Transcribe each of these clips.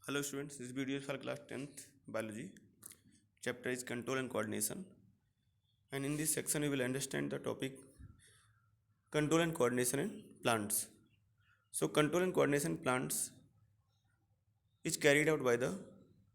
Hello students, this video is for class 10th biology. Chapter is control and coordination. And in this section we will understand the topic control and coordination in plants. So control and coordination in plants is carried out by the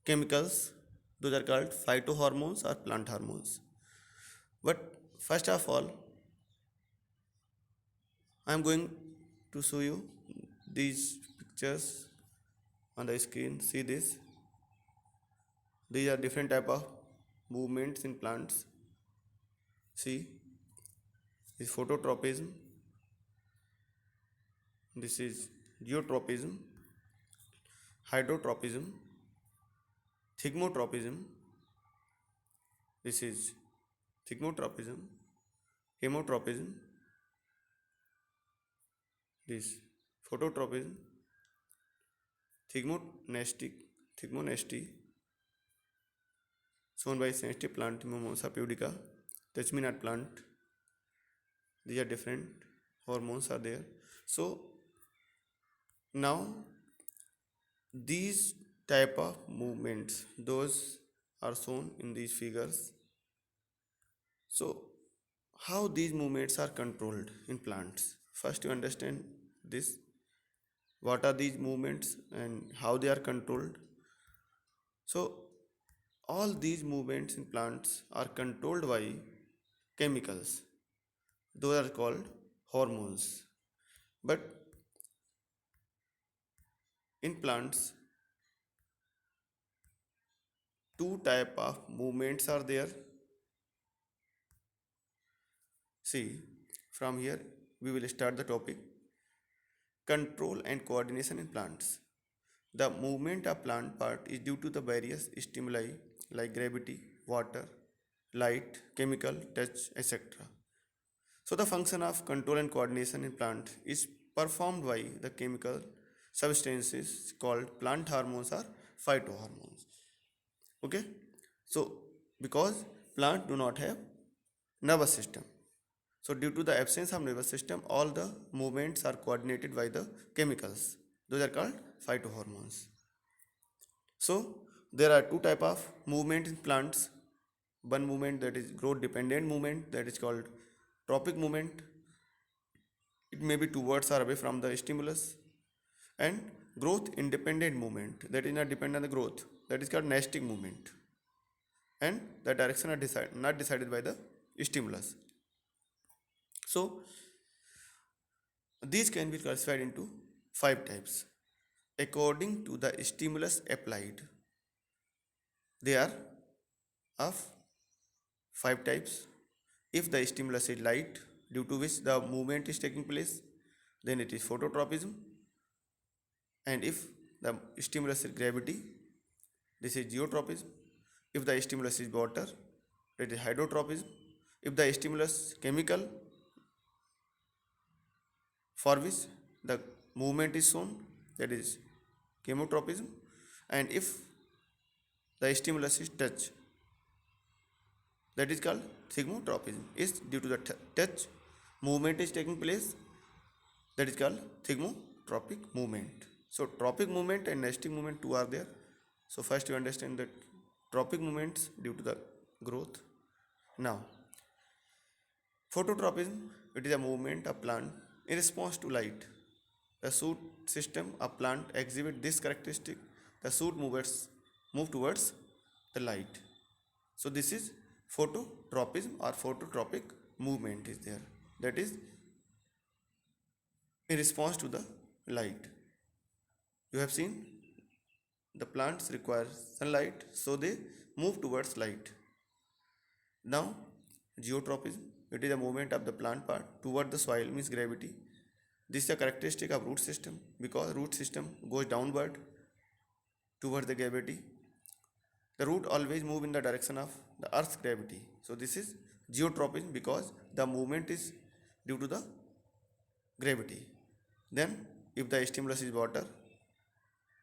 chemicals. Those are called phytohormones or plant hormones. But first of all, I am going to show you these pictures on the screen. See this. These are different type of movements in plants. See, this phototropism, this is geotropism, hydrotropism, thigmotropism, this is thigmotropism, hemotropism, this phototropism, thigmonasty, shown by sensitive plant Mimosa pudica, Touchminat plant. These are different hormones are there. So now these type of movements, those are shown in these figures. So how these movements are controlled in plants? First you understand this, what are these movements and how they are controlled. So all these movements in plants are controlled by chemicals. Those are called hormones. But in plants, two type of movements are there. See, from here we will start the topic control and coordination in plants. The movement of plant part is due to the various stimuli like gravity, water, light, chemical, touch, etc. So the function of control and coordination in plant is performed by the chemical substances called plant hormones or phytohormones. Okay, so because plant do not have nervous system, so due to the absence of nervous system, all the movements are coordinated by the chemicals. Those are called phytohormones. So there are two type of movement in plants. One movement that is growth dependent movement, that is called tropic movement. It may be towards or away from the stimulus. And growth independent movement, that is not dependent on the growth, that is called nesting movement. And the direction are not decided by the stimulus. So these can be classified into five types according to the stimulus applied. They are of five types. If the stimulus is light, due to which the movement is taking place, then it is phototropism. And if the stimulus is gravity, this is geotropism. If the stimulus is water, it is hydrotropism. If the stimulus chemical, for which the movement is shown, that is chemotropism. And if the stimulus is touch, that is called thigmotropism. Is due to the touch movement is taking place, that is called thigmotropic movement. So tropic movement and nesting movement two are there. So first you understand that tropic movements due to the growth. Now phototropism, it is a movement of plant in response to light. The shoot system of plant exhibit this characteristic. The shoot move towards the light. So this is phototropism or phototropic movement is there. That is in response to the light. You have seen the plants require sunlight, so they move towards light. Now geotropism, it is a movement of the plant part toward the soil, means gravity. This is a characteristic of root system because root system goes downward toward the gravity. The root always move in the direction of the earth's gravity. So this is geotropism because the movement is due to the gravity. Then if the stimulus is water,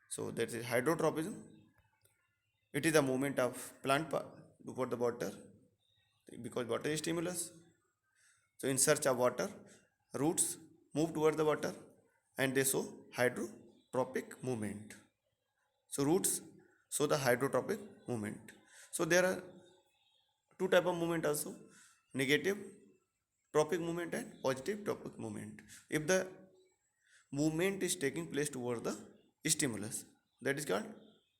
so that is hydrotropism. It is the movement of plant toward the water because water is stimulus. So in search of water, roots move toward the water and they show hydrotropic movement. So roots show the hydrotropic movement. So there are two type of movement also, negative tropic movement and positive tropic movement. If the movement is taking place towards the stimulus, that is called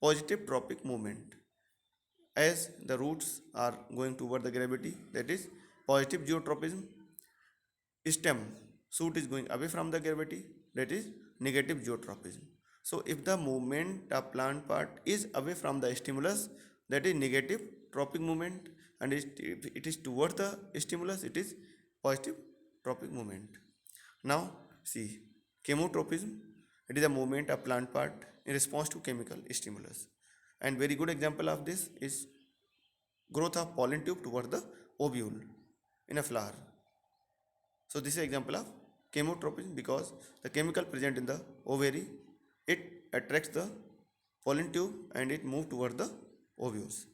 positive tropic movement. As the roots are going toward the gravity, that is positive geotropism. Stem shoot is going away from the gravity, that is negative geotropism. So if the movement of plant part is away from the stimulus, that is negative tropic movement, and if it is towards the stimulus, it is positive tropic movement. Now see, chemotropism, it is a movement of plant part in response to chemical stimulus, and very good example of this is growth of pollen tube towards the ovule in a flower. So this is an example of chemotropism, because the chemical present in the ovary, it attracts the pollen tube and it moves towards the ovules.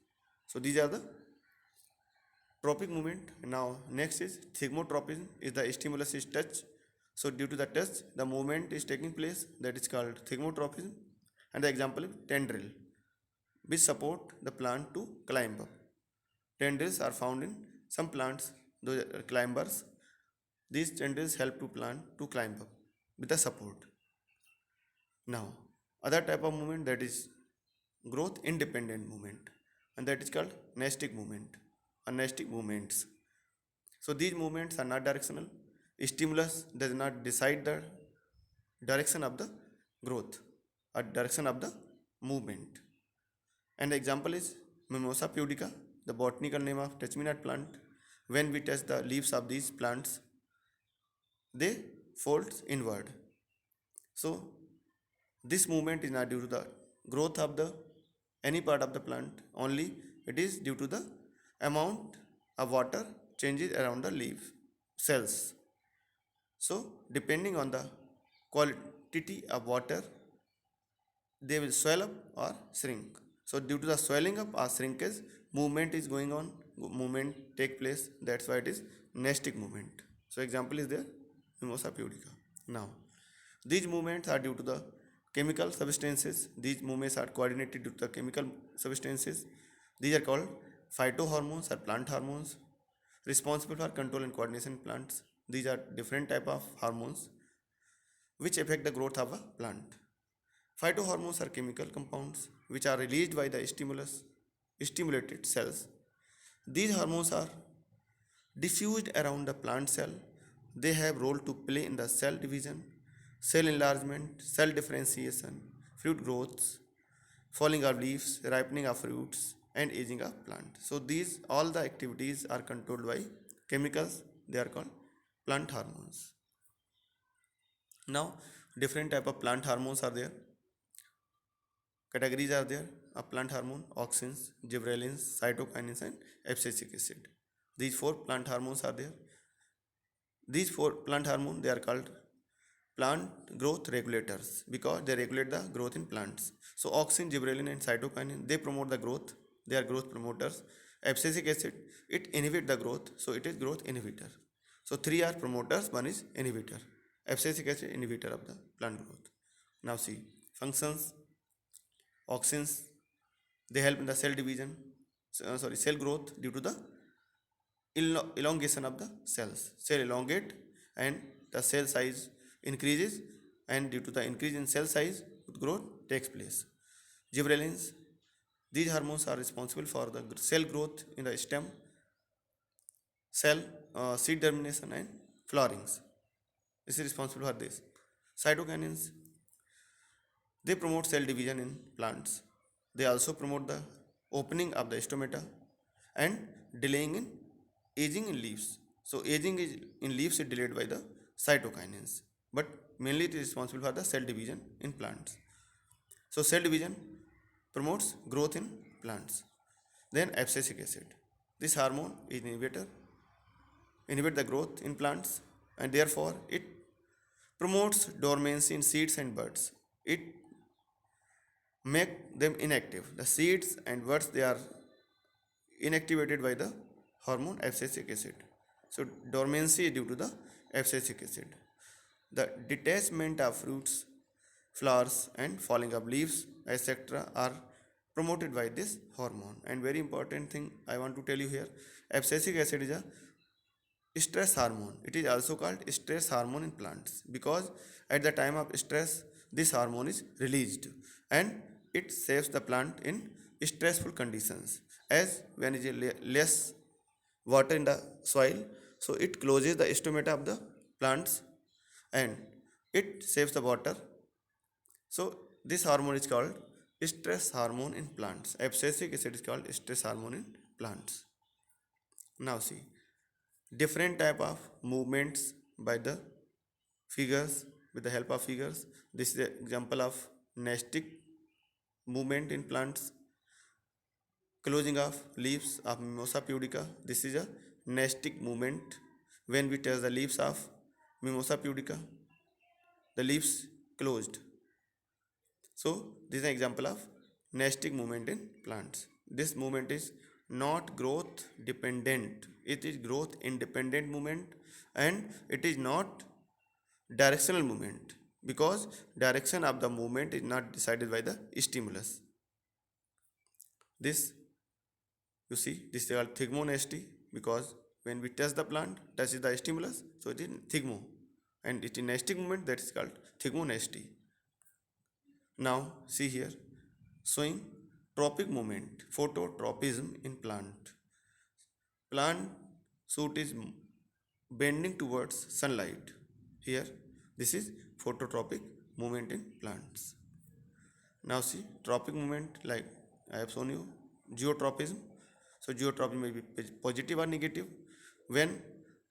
So these are the tropic movement. Now next is thigmotropism, is the stimulus is touch. So due to the touch, the movement is taking place, that is called thigmotropism. And the example is tendril, which support the plant to climb up. Tendrils are found in some plants, those are climbers. These tendrils help to plant to climb up with the support. Now other type of movement, that is growth independent movement, and that is called nestic movement or nestic movements. So these movements are not directional. Stimulus does not decide the direction of the growth or direction of the movement. And the example is Mimosa pudica, the botanical name of touch-me-not plant. When we touch the leaves of these plants, they fold inward. So this movement is not due to the growth of the any part of the plant, only it is due to the amount of water changes around the leaf cells. So depending on the quantity of water, they will swell up or shrink. So due to the swelling up or shrinkage, movement is going on, movement take place, that's why it is nestic movement. So example is there, Mimosa pudica. Now these movements are due to the chemical substances. These movements are coordinated due to the chemical substances. These are called phytohormones or plant hormones, responsible for control and coordination in plants. These are different type of hormones which affect the growth of a plant. Phytohormones are chemical compounds which are released by the stimulated cells. These hormones are diffused around the plant cell. They have role to play in the cell division, cell enlargement, cell differentiation, fruit growth, falling of leaves, ripening of fruits, and aging of plant. So these all the activities are controlled by chemicals. They are called plant hormones. Now different type of plant hormones are there. Categories are there of plant hormone: auxins, gibberellins, cytokinins, and abscisic acid. These four plant hormones are there. These four plant hormones, they are called plant growth regulators because they regulate the growth in plants. So auxin, gibberellin, and cytokinin, they promote the growth. They are growth promoters. Abscisic acid, it inhibit the growth, so it is growth inhibitor. So three are promoters, one is inhibitor. Abscisic acid, inhibitor of the plant growth. Now see functions. Auxins, they help in the cell division, cell growth due to the elongation of the cells. Cell elongate and the cell size increases, and due to the increase in cell size, growth takes place. Gibberellins, these hormones are responsible for the cell growth in the stem, cell, seed germination, and flowerings. This is responsible for this. Cytokinins, they promote cell division in plants. They also promote the opening of the stomata and delaying in aging in leaves. So aging in leaves is delayed by the cytokinins, but mainly it is responsible for the cell division in plants. So cell division promotes growth in plants. Then abscisic acid. This hormone is inhibit the growth in plants, and therefore it promotes dormancy in seeds and buds. It make them inactive. The seeds and buds, they are inactivated by the hormone abscisic acid. So dormancy is due to the abscisic acid. The detachment of fruits flowers and falling of leaves, etc. are promoted by this hormone. And very important thing I want to tell you here, abscisic acid is a stress hormone. It is also called stress hormone in plants because at the time of stress, this hormone is released and it saves the plant in stressful conditions. As when it is less water in the soil, so it closes the stomata of the plants and it saves the water. So this hormone is called stress hormone in plants. Abscisic acid is called stress hormone in plants. Now see different type of movements by the figures with the help of figures. This is the example of nestic movement in plants. Closing of leaves of Mimosa pudica. This is a nestic movement. When we touch the leaves of Mimosa pudica, the leaves closed. So this is an example of nestic movement in plants. This movement is not growth dependent. It is growth independent movement and it is not directional movement because direction of the movement is not decided by the stimulus. This you see this is called thigmonesty because when we touch the plant, touch is the stimulus, so it is thigmo and it is nestic movement that is called thigmonesty. Now see here showing tropic movement, phototropism in plant. Plant shoot is bending towards sunlight. Here this is phototropic movement in plants. Now see tropic movement like I have shown you geotropism. So geotropism may be positive or negative. When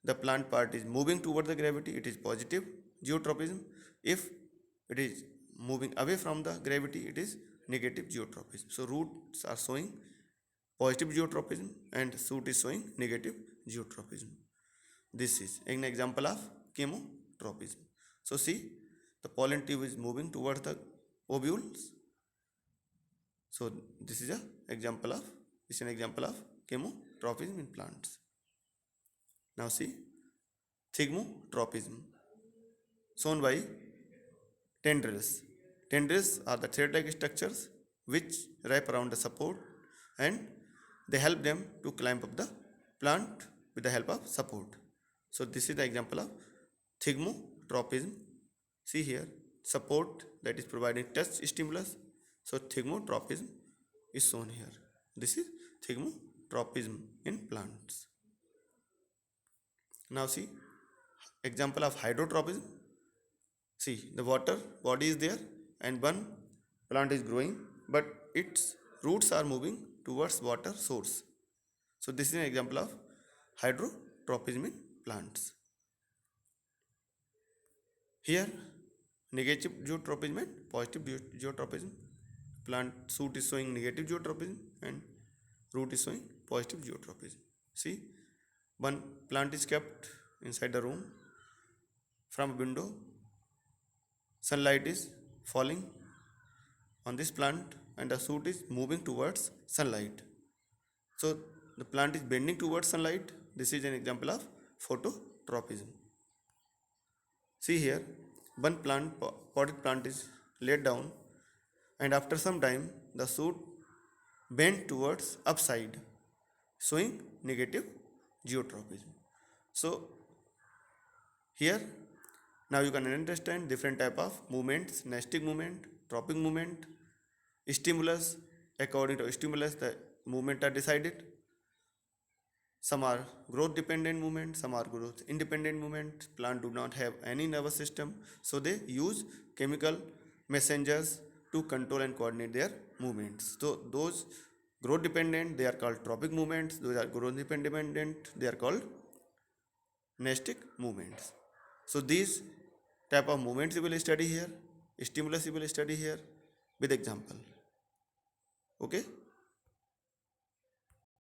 the plant part is moving toward the gravity, it is positive geotropism. If it is moving away from the gravity, it is negative geotropism. So roots are showing positive geotropism and shoot is showing negative geotropism. This is an example of chemotropism. So see the pollen tube is moving towards the ovules. So this is an example of chemotropism in plants. Now see thigmotropism shown by tendrils. Tendrils are the thread-like structures which wrap around the support and they help them to climb up the plant with the help of support. So this is the example of thigmotropism. See here support that is providing touch stimulus. So thigmotropism is shown here. This is thigmotropism in plants. Now see example of hydrotropism. See the water body is there and one plant is growing but its roots are moving towards water source. So this is an example of hydrotropism in plants. Here negative geotropism and positive geotropism. Plant shoot is showing negative geotropism and root is showing positive geotropism. See one plant is kept inside the room. From a window sunlight is falling on this plant and the shoot is moving towards sunlight. So the plant is bending towards sunlight. This is an example of phototropism. See here one potted plant is laid down and after some time the shoot bent towards upside showing negative geotropism. So here now you can understand different type of movements, nestic movement, tropic movement, stimulus. According to stimulus the movement are decided. Some are growth dependent movement, some are growth independent movement. Plant do not have any nervous system, so they use chemical messengers to control and coordinate their movements. So those growth dependent they are called tropic movements, those are growth independent they are called nestic movements. So these type of movements you will study here, stimulus you will study here with example. Okay.